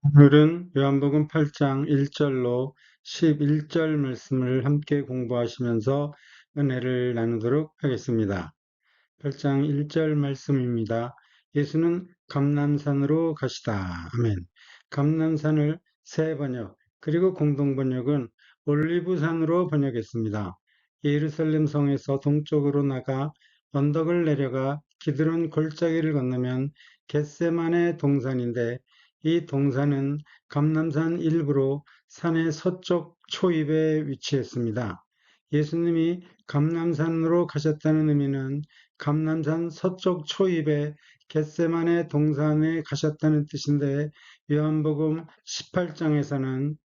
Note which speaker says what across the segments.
Speaker 1: 오늘은 요한복음 8장 1절로 11절 말씀을 함께 공부하시면서 은혜를 나누도록 하겠습니다. 8장 1절 말씀입니다. 예수는 감람산으로 가시다. 아멘. 감람산을 새 번역, 그리고 공동 번역은 올리브산으로 번역했습니다. 예루살렘 성에서 동쪽으로 나가 언덕을 내려가 기드론 골짜기를 건너면 겟세마네 동산인데, 이 동산은 감람산 일부로 산의 서쪽 초입에 위치했습니다. 예수님이 감람산으로 가셨다는 의미는 감람산 서쪽 초입에 겟세마네 동산에 가셨다는 뜻인데, 요한복음 18장에서는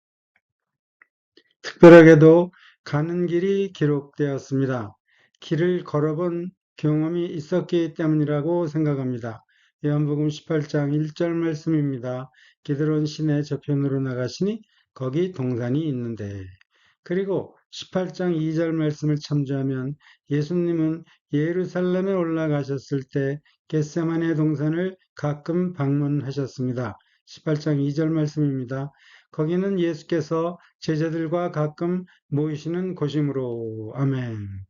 Speaker 1: 특별하게도 가는 길이 기록되었습니다. 길을 걸어본 경험이 있었기 때문이라고 생각합니다. 요한복음 18장 1절 말씀입니다. 기드론 시내 저편으로 나가시니 거기 동산이 있는데, 그리고 18장 2절 말씀을 참조하면 예수님은 예루살렘에 올라가셨을 때 겟세마네 동산을 가끔 방문하셨습니다. 18장 2절 말씀입니다. 거기는 예수께서 제자들과 가끔 모이시는 곳이므로. 아멘.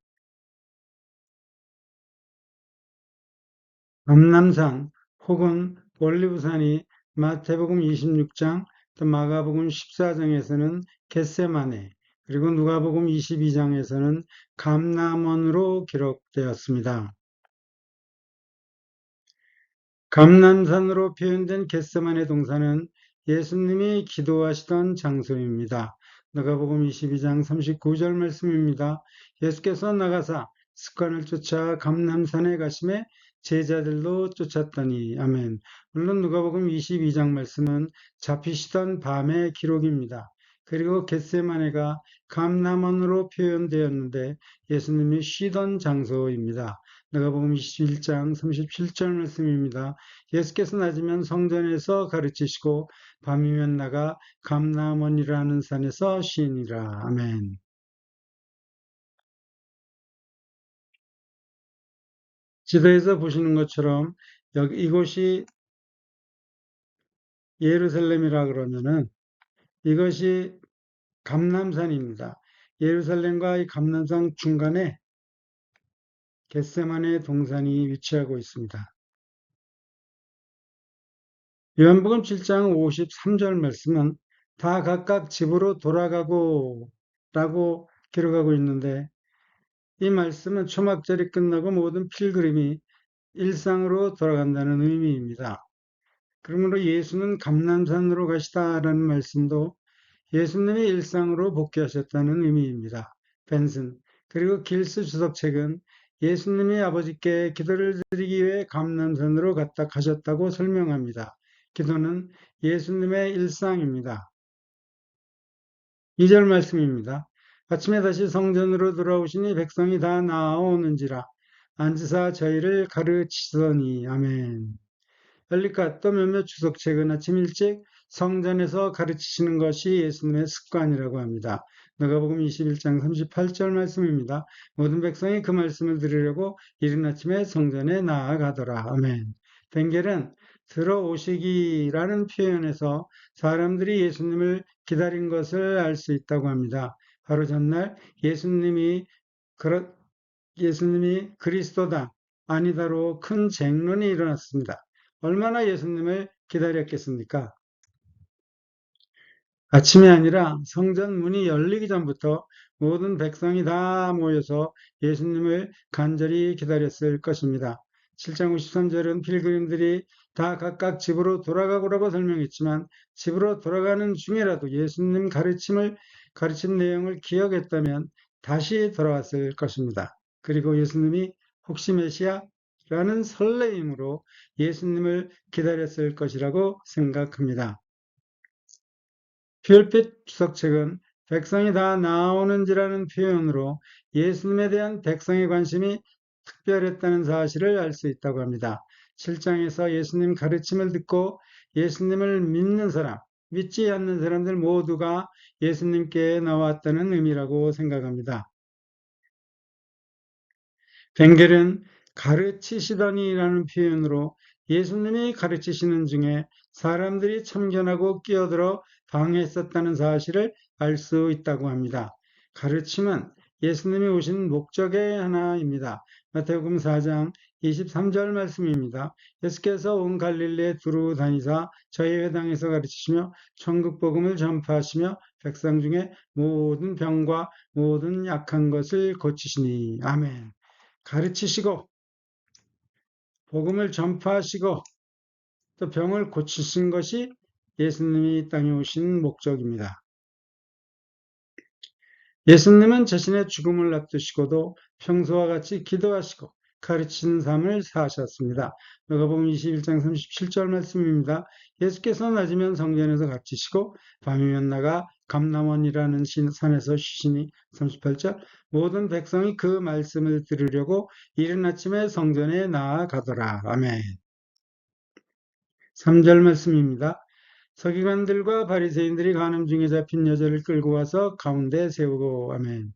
Speaker 1: 감람산 혹은 올리브산이 마태복음 26장, 또 마가복음 14장에서는 겟세마네, 그리고 누가복음 22장에서는 감람원으로 기록되었습니다. 감람산으로 표현된 겟세마네 동산은 예수님이 기도하시던 장소입니다. 누가복음 22장 39절 말씀입니다. 예수께서 나가사 습관을 쫓아 감람산에 가심에 제자들도 쫓았더니. 아멘. 물론 누가복음 22장 말씀은 잡히시던 밤의 기록입니다. 그리고 겟세마네가 감람원으로 표현되었는데 예수님이 쉬던 장소입니다. 누가복음 21장 37절 말씀입니다. 예수께서 낮이면 성전에서 가르치시고 밤이면 나가 감람원이라는 산에서 쉬니라. 아멘. 지도에서 보시는 것처럼 이곳이 예루살렘이라 그러면은 이것이 감람산입니다. 예루살렘과 이 감람산 중간에 겟세마네 동산이 위치하고 있습니다. 요한복음 7장 53절 말씀은 다 각각 집으로 돌아가고 라고 기록하고 있는데, 이 말씀은 초막절이 끝나고 모든 필그림이 일상으로 돌아간다는 의미입니다. 그러므로 예수는 감람산으로 가시다라는 말씀도 예수님이 일상으로 복귀하셨다는 의미입니다. 벤슨. 그리고 길스 주석책은 예수님이 아버지께 기도를 드리기 위해 감람산으로 가셨다고 설명합니다. 기도는 예수님의 일상입니다. 2절 말씀입니다. 아침에 다시 성전으로 돌아오시니 백성이 다 나아오는지라 앉으사 저희를 가르치더니. 아멘. 엘리카 또 몇몇 주석책은 아침 일찍 성전에서 가르치시는 것이 예수님의 습관이라고 합니다. 누가복음 21장 38절 말씀입니다. 모든 백성이 그 말씀을 들으려고 이른 아침에 성전에 나아가더라. 아멘. 벤겔은 들어오시기라는 표현에서 사람들이 예수님을 기다린 것을 알 수 있다고 합니다. 바로 전날 예수님이 그리스도다 아니다로 큰 쟁론이 일어났습니다. 얼마나 예수님을 기다렸겠습니까? 아침이 아니라 성전 문이 열리기 전부터 모든 백성이 다 모여서 예수님을 간절히 기다렸을 것입니다. 7장 53절은 필그림들이 다 각각 집으로 돌아가고라고 설명했지만, 집으로 돌아가는 중이라도 예수님 가르친 내용을 기억했다면 다시 돌아왔을 것입니다. 그리고 예수님이 혹시 메시아라는 설레임으로 예수님을 기다렸을 것이라고 생각합니다. 별빛 주석책은 백성이 다 나오는지라는 표현으로 예수님에 대한 백성의 관심이 특별했다는 사실을 알 수 있다고 합니다. 7장에서 예수님 가르침을 듣고 예수님을 믿는 사람, 믿지 않는 사람들 모두가 예수님께 나왔다는 의미라고 생각합니다. 벤겔은 가르치시더니라는 표현으로 예수님이 가르치시는 중에 사람들이 참견하고 끼어들어 방해했었다는 사실을 알 수 있다고 합니다. 가르침은 예수님이 오신 목적의 하나입니다. 마태복음 4장 23절 말씀입니다. 예수께서 온 갈릴리에 두루 다니사 저희 회당에서 가르치시며 천국 복음을 전파하시며 백성 중에 모든 병과 모든 약한 것을 고치시니. 아멘. 가르치시고 복음을 전파하시고 또 병을 고치신 것이 예수님이 이 땅에 오신 목적입니다. 예수님은 자신의 죽음을 앞두시고도 평소와 같이 기도하시고 가르치는 삶을 사셨습니다. 누가복음 21장 37절 말씀입니다. 예수께서 낮이면 성전에서 갇히시고 밤이면 나가 감람원이라는 산에서 쉬시니. 38절 모든 백성이 그 말씀을 들으려고 이른 아침에 성전에 나아가더라. 아멘. 3절 말씀입니다. 서기관들과 바리새인들이 간음 중에 잡힌 여자를 끌고 와서 가운데 세우고. 아멘.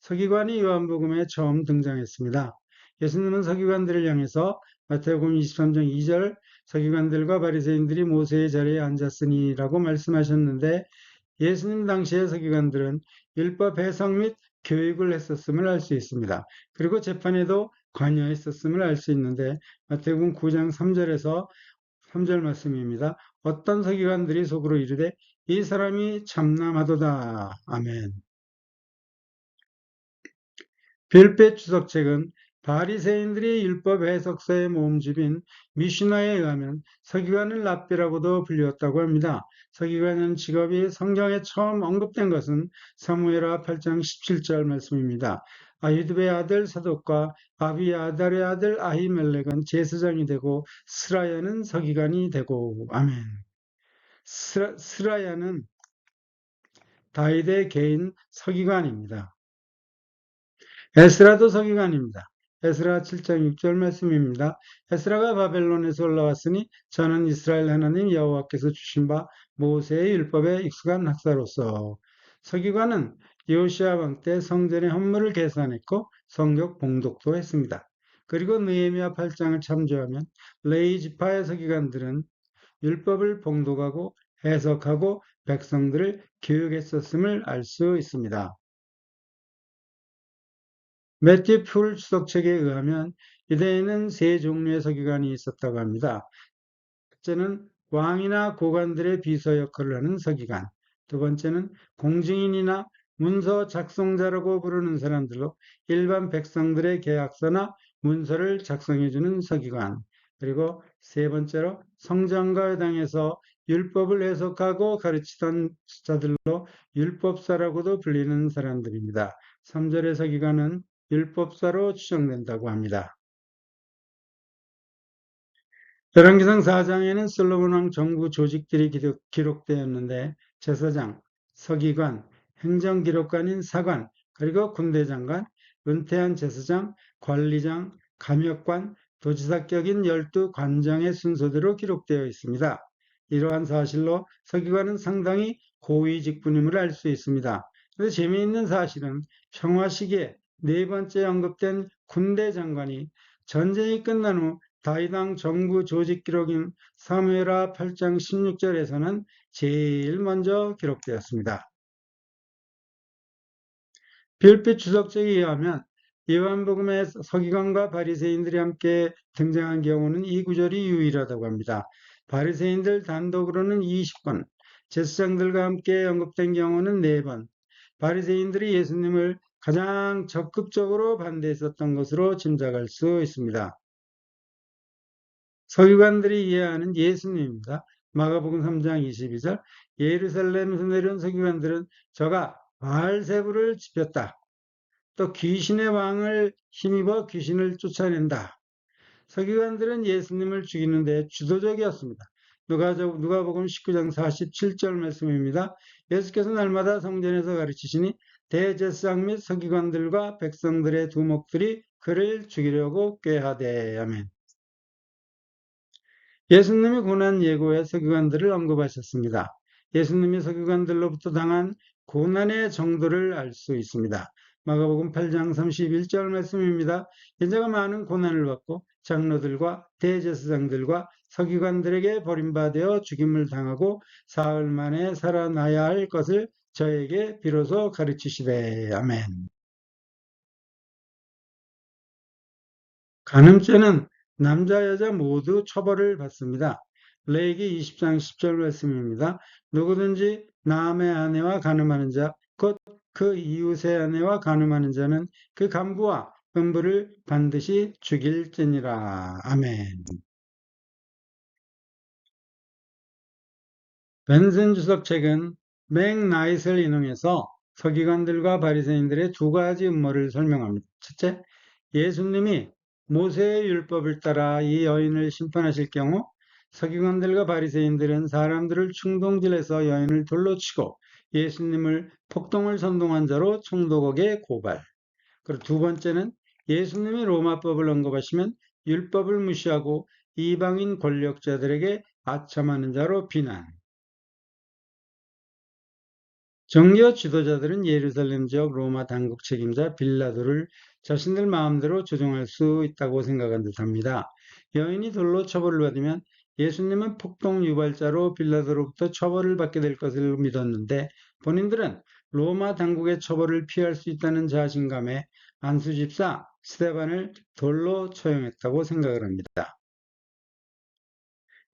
Speaker 1: 서기관이 요한복음에 처음 등장했습니다. 예수님은 서기관들을 향해서 마태복음 23장 2절 서기관들과 바리새인들이 모세의 자리에 앉았으니라고 말씀하셨는데 예수님 당시의 서기관들은 율법 해석 및 교육을 했었음을 알 수 있습니다. 그리고 재판에도 관여했었음을 알 수 있는데 마태복음 9장 3절에서 3절 말씀입니다. 어떤 서기관들이 속으로 이르되 이 사람이 참남하도다. 아멘. 빌베 주석책은 바리새인들이 율법 해석서의 모음집인 미슈나에 의하면 서기관을 랍비라고도 불렸다고 합니다. 서기관은 직업이 성경에 처음 언급된 것은 사무엘하 8장 17절 말씀입니다. 아히두베의 아들 사독과 아비아달의 아들 아히멜렉은 제사장이 되고 스라야는 서기관이 되고. 아멘. 스라야는 다윗의 개인 서기관입니다. 에스라도 서기관입니다. 에스라 7장 6절 말씀입니다. 에스라가 바벨론에서 올라왔으니 저는 이스라엘 하나님 여호와께서 주신 바 모세의 율법에 익숙한 학사로서. 서기관은 요시야 왕 때 성전의 헌물을 계산했고 성경 봉독도 했습니다. 그리고 느헤미야 8장을 참조하면 레위 지파의 서기관들은 율법을 봉독하고 해석하고 백성들을 교육했었음을 알 수 있습니다. 매튜 풀 주석책에 의하면 유대에는 세 종류의 서기관이 있었다고 합니다. 첫째는 왕이나 고관들의 비서 역할을 하는 서기관, 두 번째는 공증인이나 문서 작성자라고 부르는 사람들로 일반 백성들의 계약서나 문서를 작성해주는 서기관, 그리고 세 번째로 성전과 회당에서 율법을 해석하고 가르치던 자들로 율법사라고도 불리는 사람들입니다. 3절의 서기관은 율법사로 추정된다고 합니다. 열왕기상 4장에는 솔로몬 왕 정부 조직들이 기록되었는데 제사장, 서기관, 행정기록관인 사관, 그리고 군대장관, 은퇴한 제사장, 관리장, 감역관, 도지사격인 12관장의 순서대로 기록되어 있습니다. 이러한 사실로 서기관은 상당히 고위 직분임을 알 수 있습니다. 그런데 재미있는 사실은 평화 시기에 네 번째 언급된 군대장관이 전쟁이 끝난 후 다윗왕 정부 조직 기록인 사무엘하 8장 16절에서는 제일 먼저 기록되었습니다. 빌빛 주석책에 의하면 요한복음에 서기관과 바리새인들이 함께 등장한 경우는 이 구절이 유일하다고 합니다. 바리새인들 단독으로는 20번, 제사장들과 함께 언급된 경우는 4번, 바리새인들이 예수님을 가장 적극적으로 반대했었던 것으로 짐작할 수 있습니다. 서기관들이 이해하는 예수님입니다. 마가복음 3장 22절 예루살렘에서 내려온 서기관들은 저가 바알세불을 지폈다. 또 귀신의 왕을 힘입어 귀신을 쫓아낸다. 서기관들은 예수님을 죽이는 데 주도적이었습니다. 누가복음 19장 47절 말씀입니다. 예수께서 날마다 성전에서 가르치시니 대제사장 및 서기관들과 백성들의 두목들이 그를 죽이려고 꾀하되. 아멘. 예수님이 고난 예고의 서기관들을 언급하셨습니다. 예수님이 서기관들로부터 당한 고난의 정도를 알 수 있습니다. 마가복음 8장 31절 말씀입니다. 인자가 많은 고난을 받고 장로들과 대제사장들과 서기관들에게 버림받아 죽임을 당하고 사흘 만에 살아나야 할 것을 저에게 비로소 가르치시되. 아멘. 간음죄는 남자 여자 모두 처벌을 받습니다. 레위기 20장 10절 말씀입니다. 누구든지 남의 아내와 간음하는 자, 곧 그 이웃의 아내와 간음하는 자는 그 간부와 음부를 반드시 죽일지니라. 아멘. 벤슨 주석 책은 맥나잇을 인용해서 서기관들과 바리새인들의 두 가지 음모를 설명합니다. 첫째, 예수님이 모세의 율법을 따라 이 여인을 심판하실 경우 서기관들과 바리새인들은 사람들을 충동질해서 여인을 돌로 치고 예수님을 폭동을 선동한 자로 총독에게 고발. 그리고 두 번째는 예수님이 로마법을 언급하시면 율법을 무시하고 이방인 권력자들에게 아첨하는 자로 비난. 정교 지도자들은 예루살렘 지역 로마 당국 책임자 빌라도를 자신들 마음대로 조종할 수 있다고 생각한 듯합니다. 여인이 돌로 처벌을 받으면 예수님은 폭동 유발자로 빌라도로부터 처벌을 받게 될 것을 믿었는데 본인들은 로마 당국의 처벌을 피할 수 있다는 자신감에 안수 집사 스데반을 돌로 처형했다고 생각을 합니다.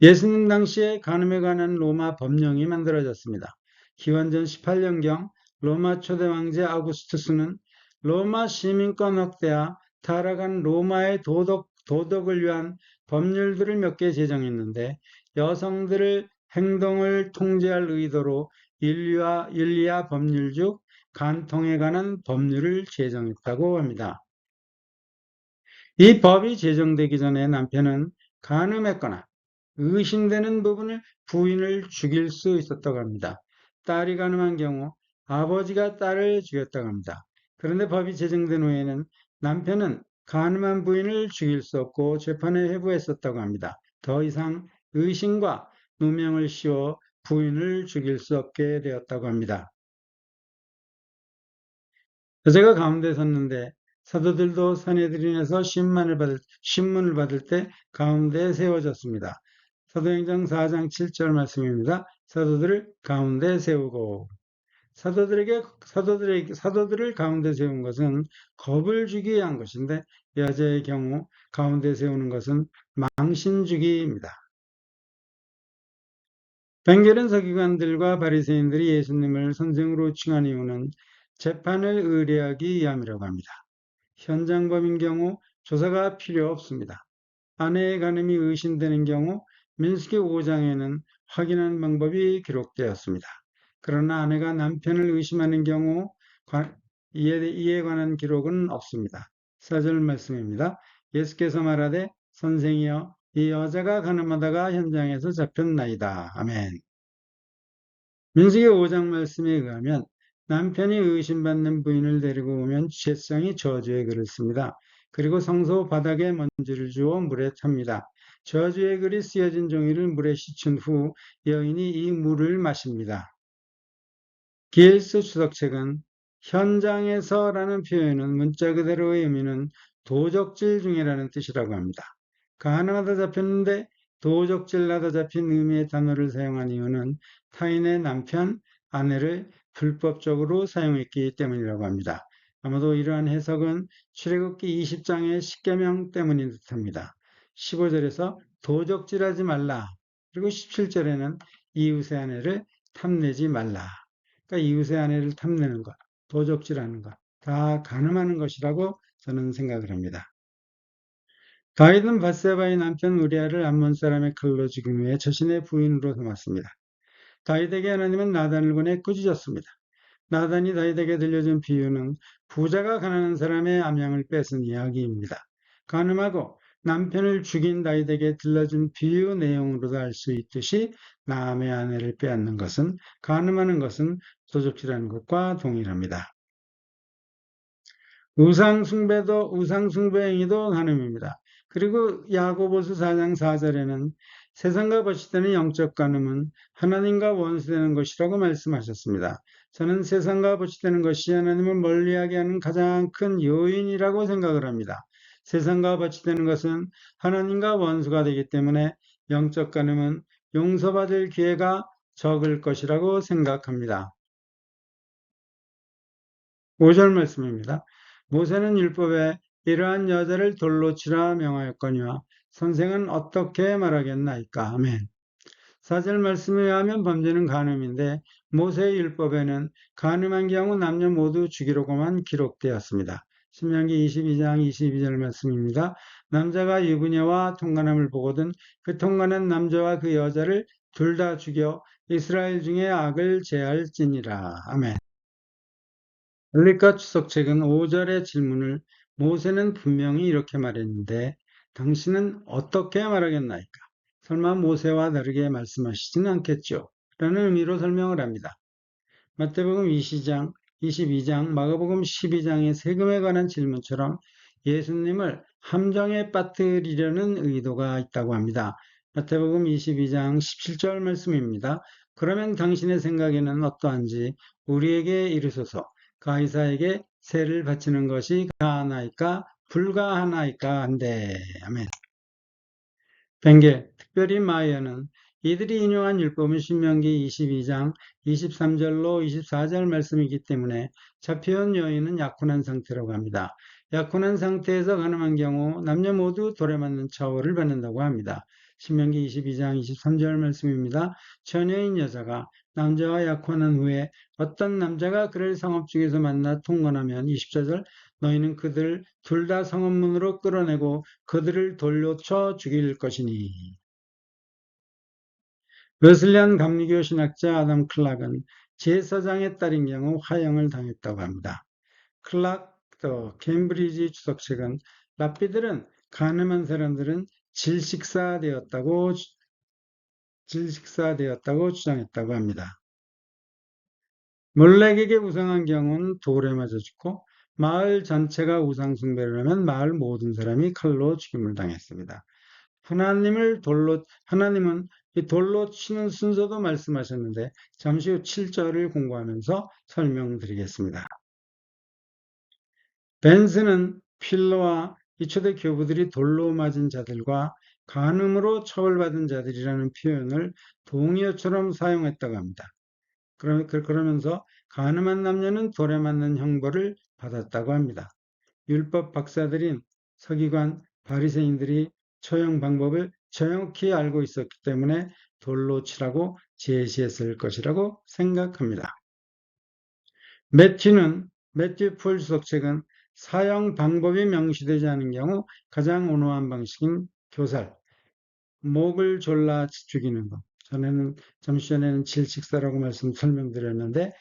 Speaker 1: 예수님 당시에 간음에 관한 로마 법령이 만들어졌습니다. 기원전 18년경 로마 초대 왕제 아우구스투스는 로마 시민권 확대와 타락한 로마의 도덕을 위한 법률들을 몇 개 제정했는데 여성들의 행동을 통제할 의도로 윤리와 법률 중 간통에 관한 법률을 제정했다고 합니다. 이 법이 제정되기 전에 남편은 간음했거나 의심되는 부분을 부인을 죽일 수 있었다고 합니다. 딸이 간음한 경우 아버지가 딸을 죽였다고 합니다. 그런데 법이 제정된 후에는 남편은 간음한 부인을 죽일 수 없고 재판에 회부했었다고 합니다. 더 이상 의심과 누명을 씌워 부인을 죽일 수 없게 되었다고 합니다. 제가 가운데 섰는데 사도들도 산헤드린에서 신문을 받을 때 가운데에 세워졌습니다. 사도행전 4장 7절 말씀입니다. 사도들을 가운데 세우고 사도들을 가운데 세운 것은 겁을 주기 위한 것인데 여자의 경우 가운데 세우는 것은 망신 주기입니다. 뱅겔은 서기관들과 바리새인들이 예수님을 선생으로 칭한 이유는 재판을 의뢰하기 위함이라고 합니다. 현장범인 경우 조사가 필요 없습니다. 아내의 간음이 의심되는 경우 민수기 5장에는 확인하는 방법이 기록되었습니다. 그러나 아내가 남편을 의심하는 경우 이에 관한 기록은 없습니다. 4절 말씀입니다. 예수께서 말하되 선생이여 이 여자가 간음하다가 현장에서 잡혔나이다. 아멘. 민수기 5장 말씀에 의하면 남편이 의심받는 부인을 데리고 오면 죄성이 저주의 글을 씁니다. 그리고 성소 바닥에 먼지를 주어 물에 탑니다. 저주의 글이 쓰여진 종이를 물에 씻은 후 여인이 이 물을 마십니다. 기엘스 주석책은 현장에서라는 표현은 문자 그대로의 의미는 도적질 중이라는 뜻이라고 합니다. 간음하다 잡혔는데 도적질하다 잡힌 의미의 단어를 사용한 이유는 타인의 남편, 아내를 불법적으로 사용했기 때문이라고 합니다. 아마도 이러한 해석은 출애굽기 20장의 십계명 때문인 듯합니다. 15절에서 도적질하지 말라. 그리고 17절에는 이웃의 아내를 탐내지 말라. 그러니까 이웃의 아내를 탐내는 것, 도적질하는 것, 다 간음하는 것이라고 저는 생각을 합니다. 다윗은 밧세바의 남편 우리아를 암몬 사람의 칼로 죽인 후에 자신의 부인으로 삼았습니다. 다윗에게 하나님은 나단을 보내 꾸짖었습니다. 나단이 다윗에게 들려준 비유는 부자가 가난한 사람의 암양을 뺏은 이야기입니다. 간음하고 남편을 죽인 다윗에게 들려준 비유 내용으로도 알 수 있듯이 남의 아내를 빼앗는 것은 간음하는 것은 도적질하는 것과 동일합니다. 우상숭배 행위도 간음입니다. 그리고 야고보서 4장 4절에는 세상과 거치되는 영적 간음은 하나님과 원수되는 것이라고 말씀하셨습니다. 저는 세상과 거치되는 것이 하나님을 멀리하게 하는 가장 큰 요인이라고 생각을 합니다. 세상과 버치되는 것은 하나님과 원수가 되기 때문에 영적 간음은 용서받을 기회가 적을 것이라고 생각합니다. 5절 말씀입니다. 모세는 율법에 이러한 여자를 돌로 치라 명하였거니와 선생은 어떻게 말하겠나이까. 아멘. 4절 말씀에 의하면 범죄는 간음인데 모세의 율법에는 간음한 경우 남녀 모두 죽이라고만 기록되었습니다. 신명기 22장 22절 말씀입니다. 남자가 유부녀와 통간함을 보거든 그 통간한 남자와 그 여자를 둘 다 죽여 이스라엘 중에 악을 제할지니라. 아멘. 엘리카 추석책은 5절의 질문을 모세는 분명히 이렇게 말했는데 당신은 어떻게 말하겠나이까? 설마 모세와 다르게 말씀하시지는 않겠죠? 라는 의미로 설명을 합니다. 마태복음 22장, 마가복음 12장의 세금에 관한 질문처럼 예수님을 함정에 빠뜨리려는 의도가 있다고 합니다. 마태복음 22장 17절 말씀입니다. 그러면 당신의 생각에는 어떠한지 우리에게 이르소서. 가이사에게 세를 바치는 것이 가하나이까 불가하나이까 한데. 아멘. 벤겔, 특별히 마이어는 이들이 인용한 율법은 신명기 22장 23절로 24절 말씀이기 때문에 잡혀온 여인은 약혼한 상태라고 합니다. 약혼한 상태에서 가늠한 경우 남녀 모두 돌에 맞는 처벌을 받는다고 합니다. 신명기 22장 23절 말씀입니다. 처녀인 여자가 남자와 약혼한 후에 어떤 남자가 그를 성읍중에서 만나 통건하면 24절 너희는 그들 둘 다 성읍문으로 끌어내고 그들을 돌로 쳐 죽일 것이니. 웨슬리안 감리교 신학자 아담 클락은 제사장의 딸인 경우 화형을 당했다고 합니다. 클락 케임브리지 주석책은 랍비들은 가늠한 사람들은 질식사되었다고 주장했다고 합니다. 몰렉에게 우상한 경우는 돌에 맞아 죽고 마을 전체가 우상 숭배를 하면 마을 모든 사람이 칼로 죽임을 당했습니다. 하나님은 이 돌로 치는 순서도 말씀하셨는데 잠시 후 7절을 공부하면서 설명드리겠습니다. 벤스는 필러와 이 초대 교부들이 돌로 맞은 자들과 간음으로 처벌받은 자들이라는 표현을 동의어처럼 사용했다고 합니다. 그러면서 간음한 남녀는 돌에 맞는 형벌을 받았다고 합니다. 율법 박사들인 서기관, 바리새인들이 처형 방법을 정확히 알고 있었기 때문에 돌로 치라고 제시했을 것이라고 생각합니다. 매튜 풀 주석책은 사형 방법이 명시되지 않은 경우 가장 온화한 방식인 교살, 목을 졸라 죽이는 것. 잠시 전에는 질식사라고 설명드렸는데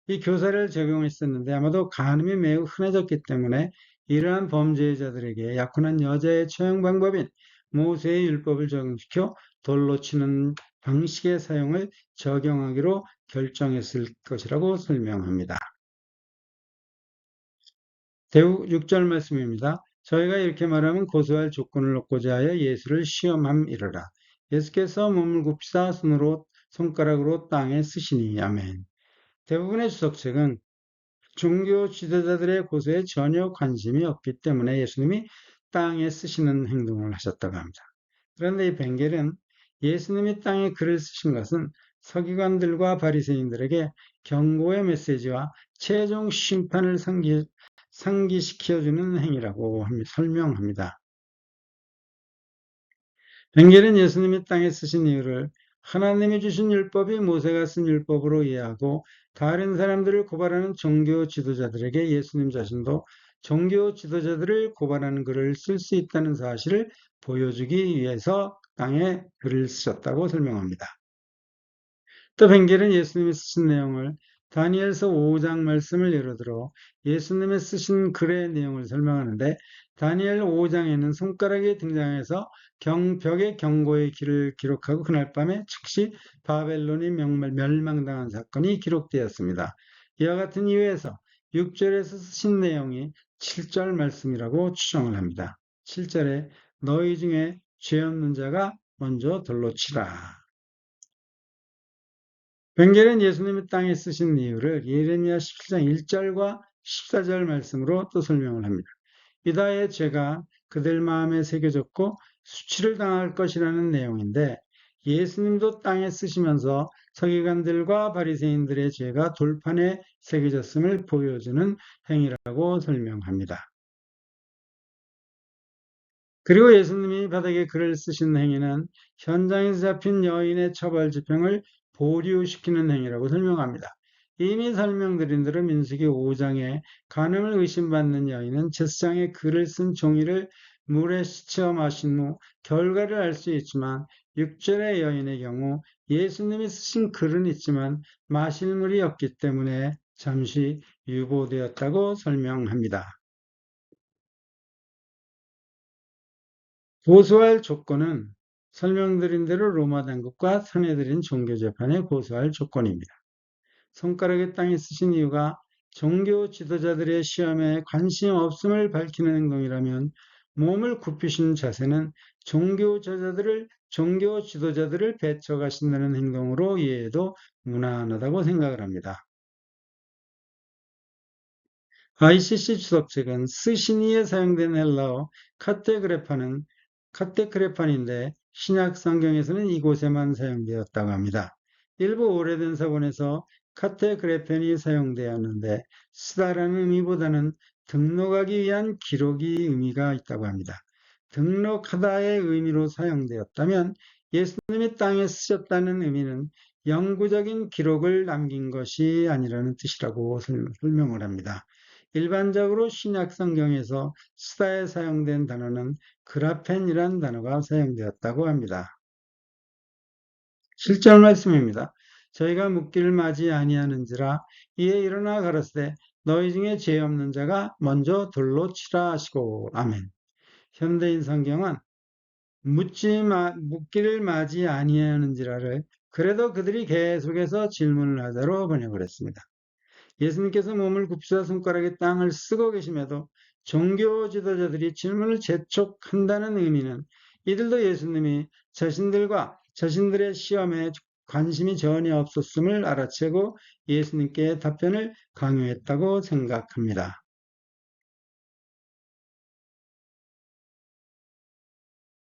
Speaker 1: 이 교사를 적용했었는데 아마도 간음이 매우 흔해졌기 때문에 이러한 범죄자들에게 약혼한 여자의 처형 방법인 모세의 율법을 적용시켜 돌로 치는 방식의 사용을 적용하기로 결정했을 것이라고 설명합니다. 대우 6절 말씀입니다. 저희가 이렇게 말하면 고소할 조건을 얻고자 하여 예수를 시험함이러라. 예수께서 몸을 굽히사 손가락으로 땅에 쓰시니. 아멘. 대부분의 주석책은 종교 지도자들의 고소에 전혀 관심이 없기 때문에 예수님이 땅에 쓰시는 행동을 하셨다고 합니다. 그런데 이 벤겔은 예수님이 땅에 글을 쓰신 것은 서기관들과 바리새인들에게 경고의 메시지와 최종 심판을 상기시켜주는 행위라고 설명합니다. 벤겔은 예수님이 땅에 쓰신 이유를 하나님이 주신 율법이 모세가 쓴 율법으로 이해하고 다른 사람들을 고발하는 종교 지도자들에게 예수님 자신도 종교 지도자들을 고발하는 글을 쓸 수 있다는 사실을 보여주기 위해서 땅에 글을 쓰셨다고 설명합니다. 또 벤겔은 예수님이 쓰신 내용을 다니엘서 5장 말씀을 예로 들어 예수님이 쓰신 글의 내용을 설명하는데 다니엘 5장에는 손가락이 등장해서 벽에 경고의 길을 기록하고 그날 밤에 즉시 바벨론이 멸망당한 사건이 기록되었습니다. 이와 같은 이유에서 6절에서 쓰신 내용이 7절 말씀이라고 추정을 합니다. 7절에 너희 중에 죄 없는 자가 먼저 돌로 치라. 벤겔은 예수님이 땅에 쓰신 이유를 예레미야 17장 1절과 14절 말씀으로 또 설명을 합니다. 유다의 죄가 그들 마음에 새겨졌고 수치를 당할 것이라는 내용인데 예수님도 땅에 쓰시면서 서기관들과 바리새인들의 죄가 돌판에 새겨졌음을 보여주는 행위라고 설명합니다. 그리고 예수님이 바닥에 글을 쓰신 행위는 현장에서 잡힌 여인의 처벌 집행을 보류시키는 행위라고 설명합니다. 이미 설명드린 대로 민수기 5장에 간음을 의심받는 여인은 제사장의 글을 쓴 종이를 물에 씻어 마신 후 결과를 알 수 있지만 6절의 여인의 경우 예수님이 쓰신 글은 있지만 마실 물이 없기 때문에 잠시 유보되었다고 설명합니다. 고소할 조건은 설명드린 대로 로마 당국과 선해드린 종교재판에 고소할 조건입니다. 손가락에 땅에 쓰신 이유가 종교 지도자들의 시험에 관심 없음을 밝히는 행동이라면 몸을 굽히신 자세는 종교 지도자들을 배척하신다는 행동으로 이해해도 무난하다고 생각을 합니다. ICC 주석책은 스시니에 사용된 헬라어 카테크레판인데 신약 성경에서는 이곳에만 사용되었다고 합니다. 일부 오래된 사본에서 카테크레펜이 사용되었는데 쓰다라는 의미보다는 등록하기 위한 기록이 의미가 있다고 합니다. 등록하다의 의미로 사용되었다면 예수님이 땅에 쓰셨다는 의미는 영구적인 기록을 남긴 것이 아니라는 뜻이라고 설명을 합니다. 일반적으로 신약 성경에서 쓰다에 사용된 단어는 그라펜이라는 단어가 사용되었다고 합니다. 7절 말씀입니다. 저희가 묻기를 맞이 아니하는지라 이에 일어나 가라사대 너희 중에 죄 없는 자가 먼저 돌로 치라 하시고 아멘. 현대인 성경은 묻기를 맞이 아니하는지라를 그래도 그들이 계속해서 질문을 하자로 번역을 했습니다. 예수님께서 몸을 굽히사 손가락에 땅을 쓰고 계심에도 종교 지도자들이 질문을 재촉한다는 의미는 이들도 예수님이 자신들의 시험에 관심이 전혀 없었음을 알아채고 예수님께 답변을 강요했다고 생각합니다.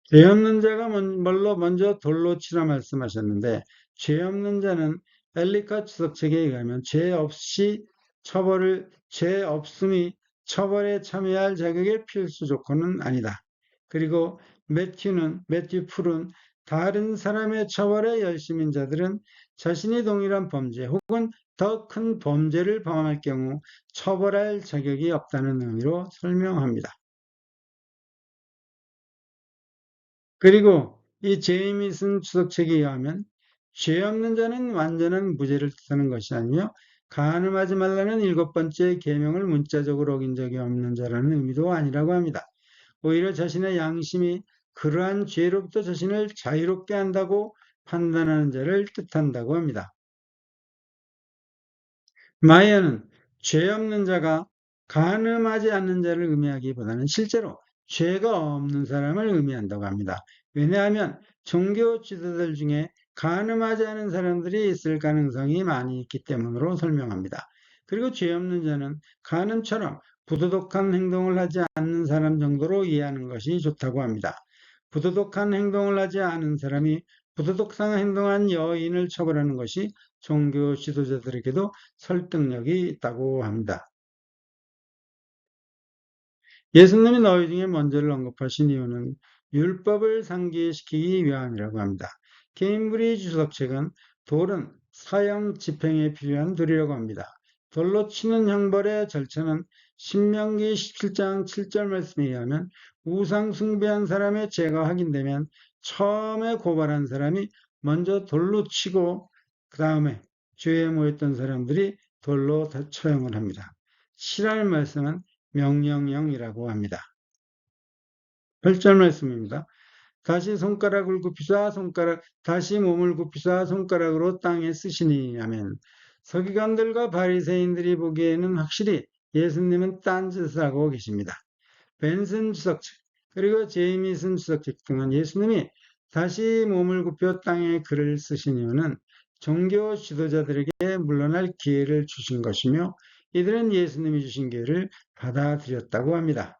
Speaker 1: 죄 없는 자가 먼저 돌로 치라 말씀하셨는데 죄 없는 자는 엘리카 주석책에 의하면 죄 없음이 처벌에 참여할 자격의 필수 조건은 아니다. 그리고 매튜 풀은 다른 사람의 처벌에 열심인 자들은 자신이 동일한 범죄 혹은 더 큰 범죄를 범할 경우 처벌할 자격이 없다는 의미로 설명합니다. 그리고 이 제이미슨 주석책에 의하면 죄 없는 자는 완전한 무죄를 뜻하는 것이 아니며 간음하지 말라는 7번째 계명을 문자적으로 어긴 적이 없는 자라는 의미도 아니라고 합니다. 오히려 자신의 양심이 그러한 죄로부터 자신을 자유롭게 한다고 판단하는 자를 뜻한다고 합니다. 마이어는 죄 없는 자가 간음하지 않는 자를 의미하기보다는 실제로 죄가 없는 사람을 의미한다고 합니다. 왜냐하면 종교 지도자들 중에 간음하지 않은 사람들이 있을 가능성이 많이 있기 때문으로 설명합니다. 그리고 죄 없는 자는 간음처럼 부도덕한 행동을 하지 않는 사람 정도로 이해하는 것이 좋다고 합니다. 부도덕한 행동을 하지 않은 사람이 부도덕한 행동한 여인을 처벌하는 것이 종교 지도자들에게도 설득력이 있다고 합니다. 예수님이 너희 중에 먼저를 언급하신 이유는 율법을 상기시키기 위함이라고 합니다. 케임브리지 주석책은 돌은 사형 집행에 필요한 돌이라고 합니다. 돌로 치는 형벌의 절차는 신명기 17장 7절 말씀에 의하면 우상 숭배한 사람의 죄가 확인되면 처음에 고발한 사람이 먼저 돌로 치고 그 다음에 죄에 모였던 사람들이 돌로 처형을 합니다. 치라는 말씀은 명령형이라고 합니다. 8절 말씀입니다. 다시 몸을 굽히사 손가락으로 땅에 쓰시니 아멘. 서기관들과 바리새인들이 보기에는 확실히 예수님은 딴짓을 하고 계십니다. 벤슨 주석책 그리고 제이미슨 주석책 등은 예수님이 다시 몸을 굽혀 땅에 글을 쓰신 이유는 종교 지도자들에게 물러날 기회를 주신 것이며 이들은 예수님이 주신 기회를 받아들였다고 합니다.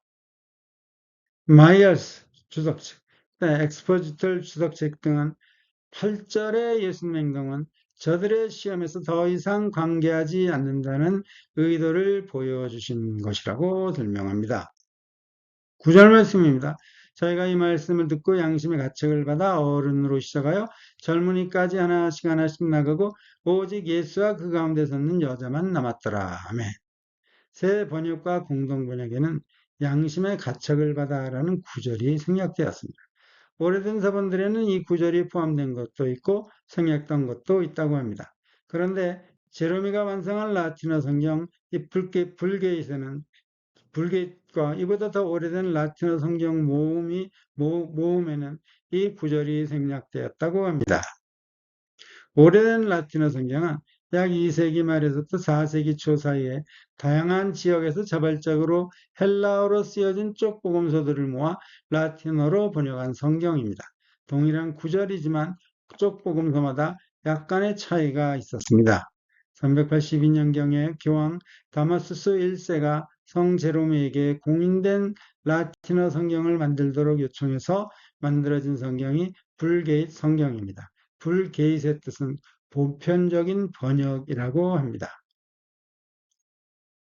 Speaker 1: 마이얼스 주석책, 엑스포지털 주석책 등은 8절의 예수님 행동은 저들의 시험에서 더 이상 관계하지 않는다는 의도를 보여주신 것이라고 설명합니다. 9절 말씀입니다. 저희가 이 말씀을 듣고 양심의 가책을 받아 어른으로 시작하여 젊은이까지 하나씩 하나씩 나가고 오직 예수와 그 가운데 섰는 여자만 남았더라. 아멘. 새 번역과 공동 번역에는 양심의 가책을 받아라는 구절이 생략되었습니다. 오래된 서본들에는 이 구절이 포함된 것도 있고 생략된 것도 있다고 합니다. 그런데 제로미가 완성한 라틴어 성경 이 불게이스는 불게과 이보다 더 오래된 라틴어 성경 모음에는 이 구절이 생략되었다고 합니다. 오래된 라틴어 성경은 약 2세기 말에서부터 4세기 초 사이에 다양한 지역에서 자발적으로 헬라어로 쓰여진 쪽복음서들을 모아 라틴어로 번역한 성경입니다. 동일한 구절이지만 쪽복음서마다 약간의 차이가 있었습니다. 382년경에 교황 다마수스 1세가 성 제롬에게 공인된 라틴어 성경을 만들도록 요청해서 만들어진 성경이 불게이트 성경입니다. 불게이트의 뜻은 보편적인 번역이라고 합니다.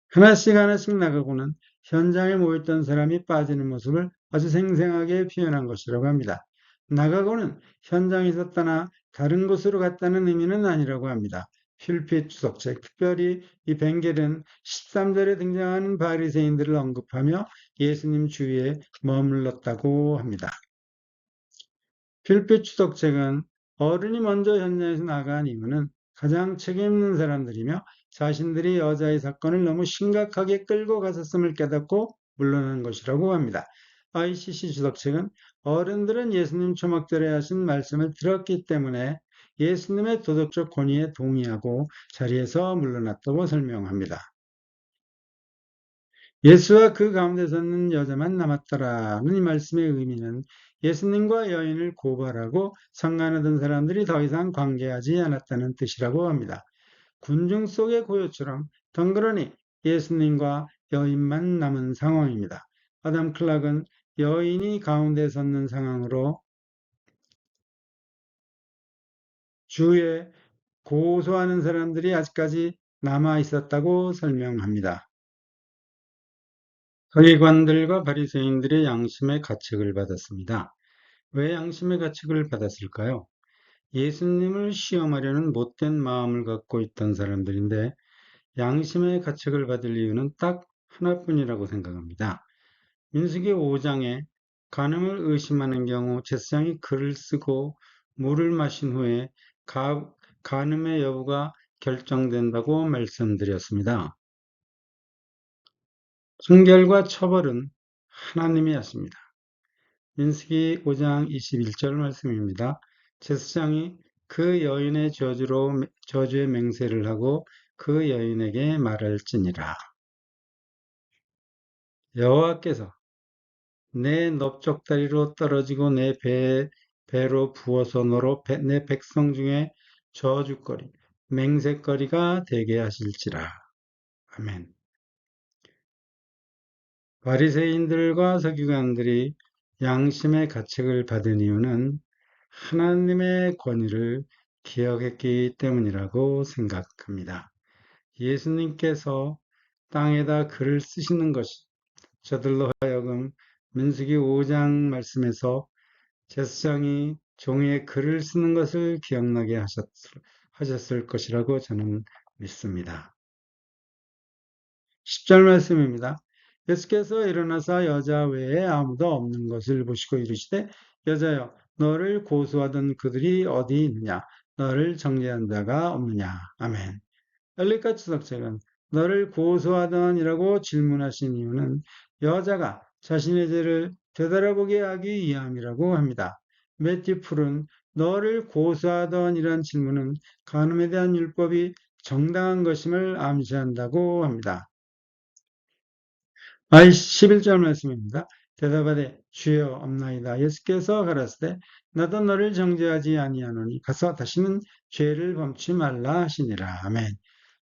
Speaker 1: 하나씩 하나씩 나가고는 현장에 모였던 사람이 빠지는 모습을 아주 생생하게 표현한 것이라고 합니다. 나가고는 현장에서 떠나 다른 곳으로 갔다는 의미는 아니라고 합니다. 휠핏 주석책, 특별히 이 벵겔은 13절에 등장하는 바리새인들을 언급하며 예수님 주위에 머물렀다고 합니다. 휠핏 주석책은 어른이 먼저 현장에서 나간 이유는 가장 책임있는 사람들이며 자신들이 여자의 사건을 너무 심각하게 끌고 갔었음을 깨닫고 물러난 것이라고 합니다. ICC 주석책은 어른들은 예수님 초막절에 하신 말씀을 들었기 때문에 예수님의 도덕적 권위에 동의하고 자리에서 물러났다고 설명합니다. 예수와 그 가운데 섰는 여자만 남았더라는 이 말씀의 의미는 예수님과 여인을 고발하고 상관하던 사람들이 더 이상 관계하지 않았다는 뜻이라고 합니다. 군중 속의 고요처럼 덩그러니 예수님과 여인만 남은 상황입니다. 아담 클락은 여인이 가운데 섰는 상황으로 주위에 고소하는 사람들이 아직까지 남아 있었다고 설명합니다. 서기관들과 바리새인들의 양심의 가책을 받았습니다. 왜 양심의 가책을 받았을까요? 예수님을 시험하려는 못된 마음을 갖고 있던 사람들인데 양심의 가책을 받을 이유는 딱 하나뿐이라고 생각합니다. 민수기 5장에 간음을 의심하는 경우 제사장이 글을 쓰고 물을 마신 후에 간음의 여부가 결정된다고 말씀드렸습니다. 판결과 처벌은 하나님이 하십니다. 민수기 5장 21절 말씀입니다. 제사장이 그 여인의 저주의 맹세를 하고 그 여인에게 말할지니라. 여호와께서 내 넓적다리로 떨어지고 내 배로 부어서 너로 내 백성 중에 저주거리, 맹세거리가 되게 하실지라. 아멘. 바리새인들과 서기관들이 양심의 가책을 받은 이유는 하나님의 권위를 기억했기 때문이라고 생각합니다. 예수님께서 땅에다 글을 쓰시는 것이 저들로 하여금 민수기 5장 말씀에서 제사장이 종이에 글을 쓰는 것을 기억나게 하셨을 것이라고 저는 믿습니다. 10절 말씀입니다. 예수께서 일어나사 여자 외에 아무도 없는 것을 보시고 이르시되 여자여 너를 고소하던 그들이 어디 있느냐 너를 정죄한 자가 없느냐. 아멘. 엘리카 추석책은 너를 고소하던이라고 질문하신 이유는 여자가 자신의 죄를 되돌아보게 하기 위함이라고 합니다. 매튜 풀은 너를 고소하던이란 질문은 간음에 대한 율법이 정당한 것임을 암시한다고 합니다. 11절 말씀입니다. 대답하되 주여 없나이다. 예수께서 가라사대 나도 너를 정죄하지 아니하노니 가서 다시는 죄를 범치 말라 하시니라. 아멘.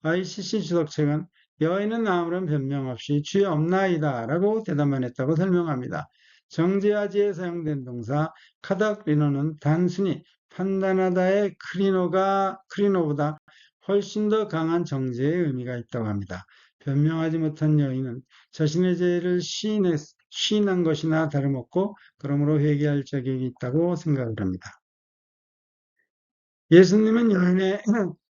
Speaker 1: ICC 주석책은 여인은 아무런 변명 없이 주여 없나이다 라고 대답만 했다고 설명합니다. 정죄하지에 사용된 동사 카닥리노는 단순히 판단하다의 크리노보다 훨씬 더 강한 정죄의 의미가 있다고 합니다. 변명하지 못한 여인은 자신의 죄를 시인한 것이나 다름없고 그러므로 회개할 자격이 있다고 생각을 합니다. 예수님은 여인의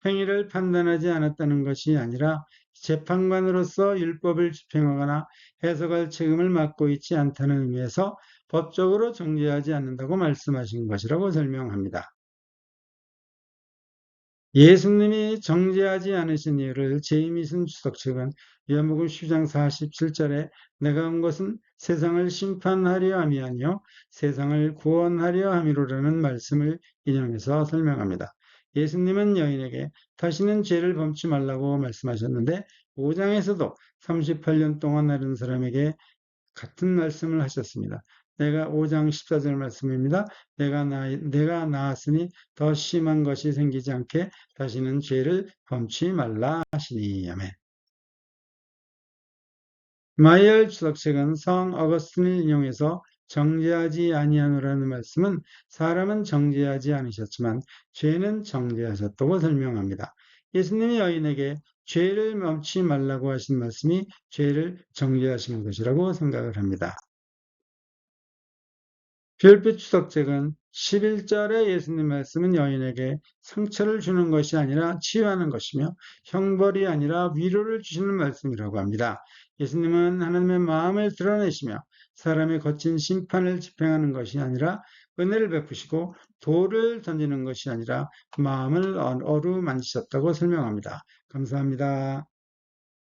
Speaker 1: 행위를 판단하지 않았다는 것이 아니라 재판관으로서 율법을 집행하거나 해석할 책임을 맡고 있지 않다는 의미에서 법적으로 정죄하지 않는다고 말씀하신 것이라고 설명합니다. 예수님이 정죄하지 않으신 이유를 제이미슨 주석책은 요한복음 10장 47절에 내가 온 것은 세상을 심판하려 함이 아니요 세상을 구원하려 함이로라는 말씀을 인용해서 설명합니다. 예수님은 여인에게 다시는 죄를 범치 말라고 말씀하셨는데 5장에서도 38년 동안 나른 사람에게 같은 말씀을 하셨습니다. 내가 5장 14절 말씀입니다. 내가 나았으니 더 심한 것이 생기지 않게 다시는 죄를 범치 말라 하시니. 아멘. 마이얼 주석책은 성 어거스틴을 인용해서 정죄하지 아니하노라는 말씀은 사람은 정죄하지 않으셨지만 죄는 정죄하셨다고 설명합니다. 예수님이 여인에게 죄를 범치 말라고 하신 말씀이 죄를 정죄하신 것이라고 생각을 합니다. 별빛 추석책은 11절의 예수님 말씀은 여인에게 상처를 주는 것이 아니라 치유하는 것이며 형벌이 아니라 위로를 주시는 말씀이라고 합니다. 예수님은 하나님의 마음을 드러내시며 사람의 거친 심판을 집행하는 것이 아니라 은혜를 베푸시고 돌을 던지는 것이 아니라 마음을 어루만지셨다고 설명합니다. 감사합니다.